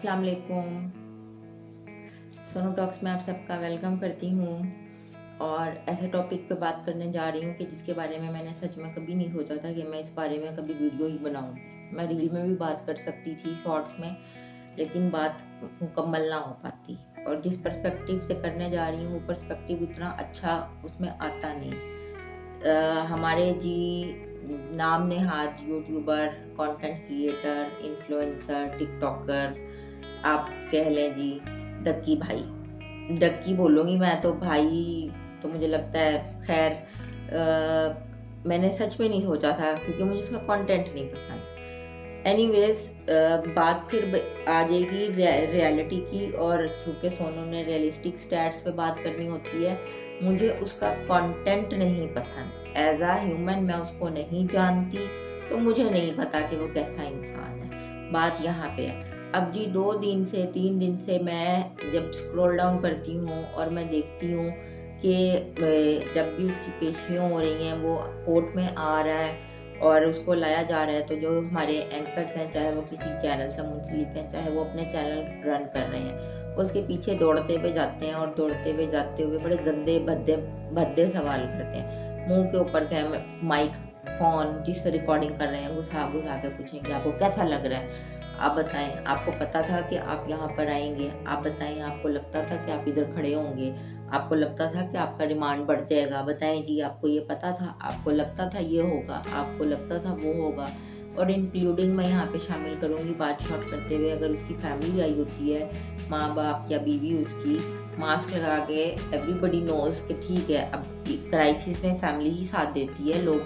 अस्सलाम वालेकुम। सोनू टॉक्स में आप सबका वेलकम करती हूँ और ऐसे टॉपिक पे बात करने जा रही हूँ कि जिसके बारे में मैंने सच में कभी नहीं सोचा था कि मैं इस बारे में कभी वीडियो ही बनाऊँगी। मैं रील में भी बात कर सकती थी, शॉर्ट्स में, लेकिन बात मुकम्मल ना हो पाती। और जिस पर्सपेक्टिव से करने जा रही हूँ वो पर्सपेक्टिव उतना अच्छा उसमें आता नहीं। हमारे जी नाम Nehad YouTuber, content creator, influencer, TikToker, आप कह लें जी डक्की भाई। डक्की बोलूँगी मैं तो, भाई तो मुझे लगता है, खैर मैंने सच में नहीं सोचा था क्योंकि मुझे उसका कंटेंट नहीं पसंद। एनीवेज़ बात फिर आ जाएगी रियलिटी की, और क्योंकि सोनू ने रियलिस्टिक स्टैट्स पे बात करनी होती है, मुझे उसका कंटेंट नहीं पसंद। एज़ अ ह्यूमन मैं उसको नहीं जानती, तो मुझे नहीं पता कि वो कैसा इंसान है। बात यहाँ पे है। अब जी 2 दिन से 3 दिन से मैं जब स्क्रॉल डाउन करती हूँ और मैं देखती हूँ कि जब भी उसकी पेशियाँ हो रही हैं, वो कोर्ट में आ रहा है और उसको लाया जा रहा है, तो जो हमारे एंकर्स हैं, चाहे वो किसी चैनल से मुंसलिक हैं, चाहे वो अपने चैनल रन कर रहे हैं, वो उसके पीछे दौड़ते हुए जाते हैं और दौड़ते हुए जाते हुए बड़े गंदे भद्दे भद्दे सवाल करते हैं। मुंह के ऊपर माइक, फोन जिससे रिकॉर्डिंग कर रहे हैं, घुसा घुसा के पूछेंगे आपको कैसा लग रहा है, आप बताएं, आपको पता था कि आप यहाँ पर आएंगे, आप बताएं, आपको लगता था कि आप इधर खड़े होंगे, आपको लगता था कि आपका रिमांड बढ़ जाएगा, बताएं जी, आपको ये पता था, आपको लगता था ये होगा, आपको लगता था वो होगा। और इंक्लूडिंग मैं यहाँ पे शामिल करूँगी बात शॉर्ट करते हुए, अगर उसकी फैमिली आई होती है, माँ बाप या बीवी उसकी, मास्क लगा के, एवरीबडी नोज कि ठीक है, अब क्राइसिस में फैमिली ही साथ देती है, लोग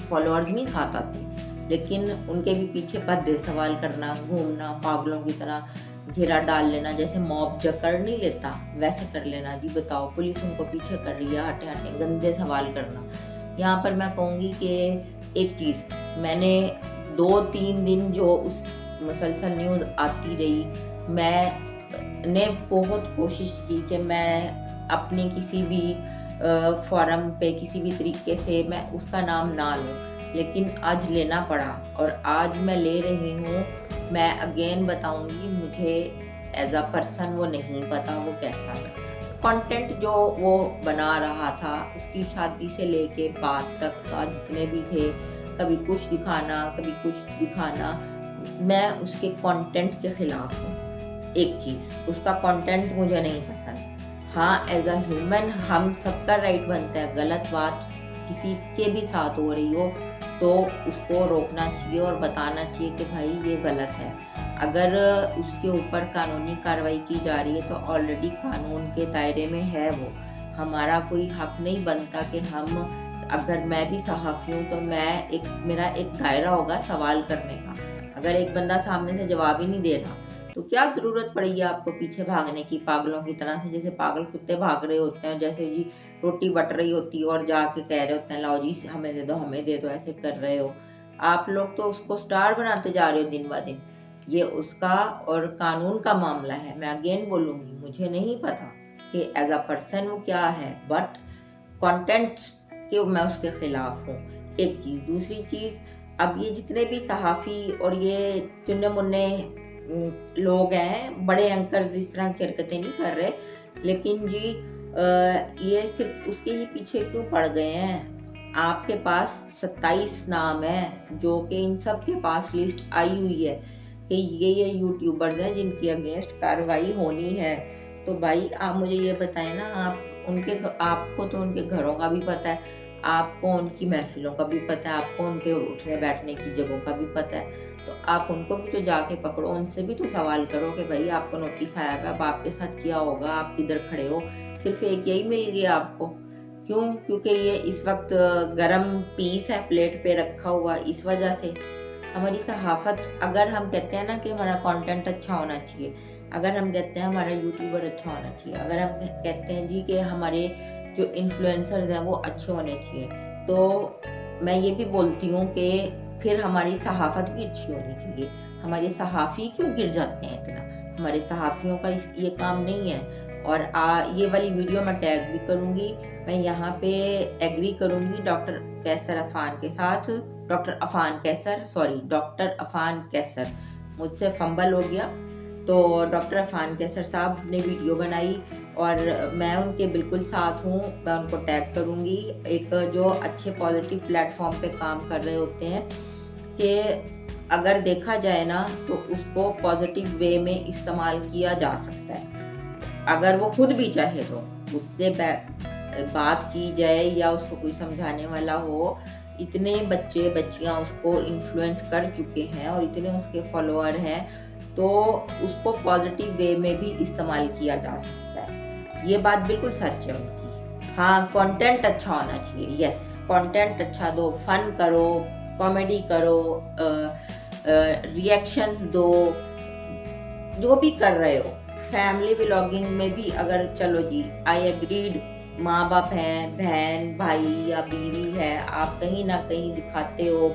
फॉलोअर्स नहीं साथ आते, लेकिन उनके भी पीछे भद्दे सवाल करना, घूमना, पागलों की तरह घेरा डाल लेना, जैसे मॉब जकड़ नहीं लेता वैसे कर लेना। जी बताओ, पुलिस उनको पीछे कर रही है, हटे हटे गंदे सवाल करना। यहाँ पर मैं कहूँगी कि एक चीज़, मैंने 2-3 दिन जो उस मुसलसल न्यूज़ आती रही, मैंने बहुत कोशिश की कि मैं अपनी किसी भी फोरम पे किसी भी तरीके से मैं उसका नाम ना लूँ, लेकिन आज लेना पड़ा और आज मैं ले रही हूँ। मैं अगेन बताऊँगी, मुझे एज़ अ पर्सन वो नहीं पता वो कैसा है। कंटेंट जो वो बना रहा था, उसकी शादी से लेके बात तक का जितने भी थे, कभी कुछ दिखाना, कभी कुछ दिखाना, मैं उसके कंटेंट के खिलाफ हूँ। एक चीज़, उसका कंटेंट मुझे नहीं पसंद। हाँ, एज़ अ ह्यूमन हम सबका राइट बनता है, गलत बात किसी के भी साथ हो रही हो तो उसको रोकना चाहिए और बताना चाहिए कि भाई ये गलत है। अगर उसके ऊपर कानूनी कार्रवाई की जा रही है तो ऑलरेडी कानून के दायरे में है वो। हमारा कोई हक नहीं बनता कि हम, अगर मैं भी सहाफ़ी हूँ तो मेरा एक दायरा होगा सवाल करने का। अगर एक बंदा सामने से जवाब ही नहीं दे रहा, तो क्या ज़रूरत पड़ी है आपको पीछे भागने की पागलों की तरह से, जैसे पागल कुत्ते भाग रहे होते हैं, जैसे जी रोटी बट रही होती है और जाके कह रहे होते हैं लाओ जी हमें दे दो, हमें दे दो, ऐसे कर रहे हो। आप लोग तो उसको स्टार बनाते जा रहे हो दिन ब दिन। ये उसका और कानून का मामला है। मैं अगेन बोलूँगी, मुझे नहीं पता कि एज़ अ पर्सन वो क्या है, बट कंटेंट के मैं उसके खिलाफ हूँ। एक चीज़, दूसरी चीज़, अब ये जितने भी सहाफ़ी और ये चुन्ने-मुन्ने लोग हैं, बड़े एंकर्स इस तरह की हरकतें नहीं कर रहे, लेकिन जी ये सिर्फ़ उसके ही पीछे क्यों पड़ गए हैं? आपके पास 27 नाम हैं, जो कि इन सब के पास लिस्ट आई हुई है कि ये यूट्यूबर्स हैं जिनकी अगेंस्ट कार्रवाई होनी है। तो भाई आप मुझे ये बताएँ ना, आपको तो उनके घरों का भी पता है, आपको उनकी महफ़िलों का भी पता है, आपको उनके उठने-बैठने की जगहों का भी पता है। तो आप उनको भी तो जाके पकड़ो, उनसे भी तो सवाल करो कि भई आपको नोटिस आया है, अब आपके साथ क्या होगा? आप किधर खड़े हो? सिर्फ़ एक यही मिल गया आपको। क्यों? क्योंकि ये इस वक़्त गरम पीस है प्लेट पे रखा हुआ, इस वजह से। हमारी सहाफ़त, अगर हम कहते हैं ना कि हमारा कंटेंट अच्छा होना चाहिए, अगर हम कहते हैं हमारा यूट्यूबर अच्छा होना चाहिए, अगर हम कहते हैं जी कि हमारे जो इन्फ्लुएंसर्स हैं वो अच्छे होने चाहिए, तो मैं ये भी बोलती हूँ कि फिर हमारी सहाफ़त भी अच्छी होनी चाहिए। हमारे सहाफ़ी क्यों गिर जाते हैं इतना? हमारे सहाफ़ियों का ये काम नहीं है। और ये वाली वीडियो मैं टैग भी करूँगी। मैं यहाँ पे एग्री करूँगी डॉक्टर अफ़ान कैसर, मुझसे फंबल हो गया। तो डॉक्टर अफान कैसर साहब ने वीडियो बनाई और मैं उनके बिल्कुल साथ हूँ। मैं उनको टैग करूँगी। एक जो अच्छे पॉजिटिव प्लेटफॉर्म पे काम कर रहे होते हैं कि अगर देखा जाए ना तो उसको पॉजिटिव वे में इस्तेमाल किया जा सकता है, अगर वो खुद भी चाहे तो। उससे बात की जाए या उसको कोई समझाने वाला हो, इतने बच्चे बच्चियां उसको इन्फ्लुएंस कर चुके हैं और इतने उसके फॉलोअर हैं, तो उसको पॉजिटिव वे में भी इस्तेमाल किया जा सकता है। ये बात बिल्कुल सच है उनकी। हाँ, कंटेंट अच्छा होना चाहिए। यस, कंटेंट अच्छा दो, फन करो, कॉमेडी करो, रिएक्शंस दो, जो भी कर रहे हो। फैमिली व्लॉगिंग में भी अगर चलो जी, आई एग्रीड, माँ बाप हैं, बहन भाई या बीवी है, आप कहीं ना कहीं दिखाते हो,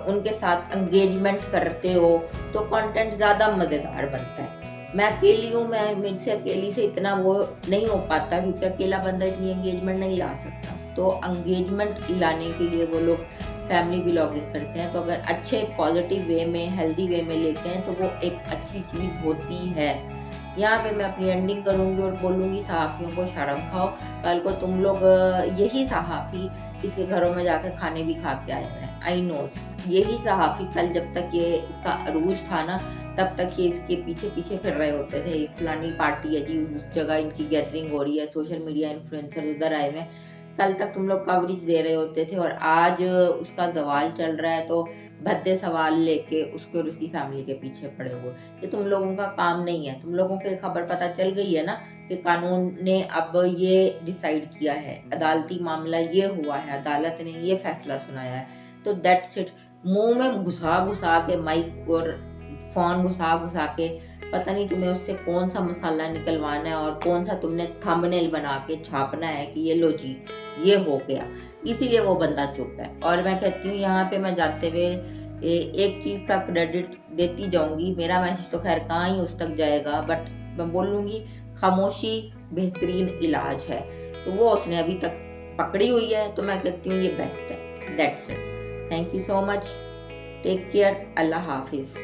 उनके साथ एंगेजमेंट करते हो, तो कंटेंट ज़्यादा मज़ेदार बनता है। मैं अकेली हूँ, मैं मुझसे अकेली से इतना वो नहीं हो पाता, क्योंकि अकेला बंदा इतनी एंगेजमेंट नहीं ला सकता। तो एंगेजमेंट लाने के लिए वो लोग फैमिली व्लॉगिंग करते हैं। तो अगर अच्छे पॉजिटिव वे में, हेल्दी वे में लेते हैं तो वो एक अच्छी चीज़ होती है। यहाँ पे मैं अपनी एंडिंग करूँगी और बोलूँगी, सहाफ़ियों को शर्म खाओ। कल को तुम लोग यही सहाफ़ी इसके घरों में जाके खाने भी खा के आए हैं। आई नोज, यही सहाफ़ी कल जब तक ये इसका अरूज था ना, तब तक ये इसके पीछे पीछे फिर रहे होते थे। फलानी पार्टी है जी, उस जगह इनकी गैदरिंग हो रही है, सोशल मीडिया इन्फ्लुएंसर उधर आए हुए हैं। कल तक तुम लोग कवरेज दे रहे होते थे, और आज उसका जवाल चल रहा है तो भद्दे सवाल लेके उसके और उसकी फैमिली के पीछे पड़े हुए। ये तुम लोगों का काम नहीं है। तुम लोगों के खबर पता चल गई है ना कि कानून ने अब ये डिसाइड किया है, अदालती मामला ये हुआ है, अदालत ने ये फैसला सुनाया है, तो दैट्स इट। मुंह में घुसा घुसा के माइक और फोन घुसा घुसा के पता नहीं तुम्हें उससे कौन सा मसाला निकलवाना है और कौन सा तुमने थंबनेल बना के छापना है कि ये लो जी, ये हो गया। इसीलिए वो बंदा चुप है। और मैं कहती हूँ, यहाँ पे मैं जाते हुए एक चीज़ का क्रेडिट देती जाऊंगी। मेरा मैसेज तो खैर कहाँ ही उस तक जाएगा, बट मैं बोलूँगी, खामोशी बेहतरीन इलाज है। तो वो उसने अभी तक पकड़ी हुई है, तो मैं कहती हूँ ये बेस्ट है। That's it. Thank you so much. Take care. अल्लाह हाफिज़।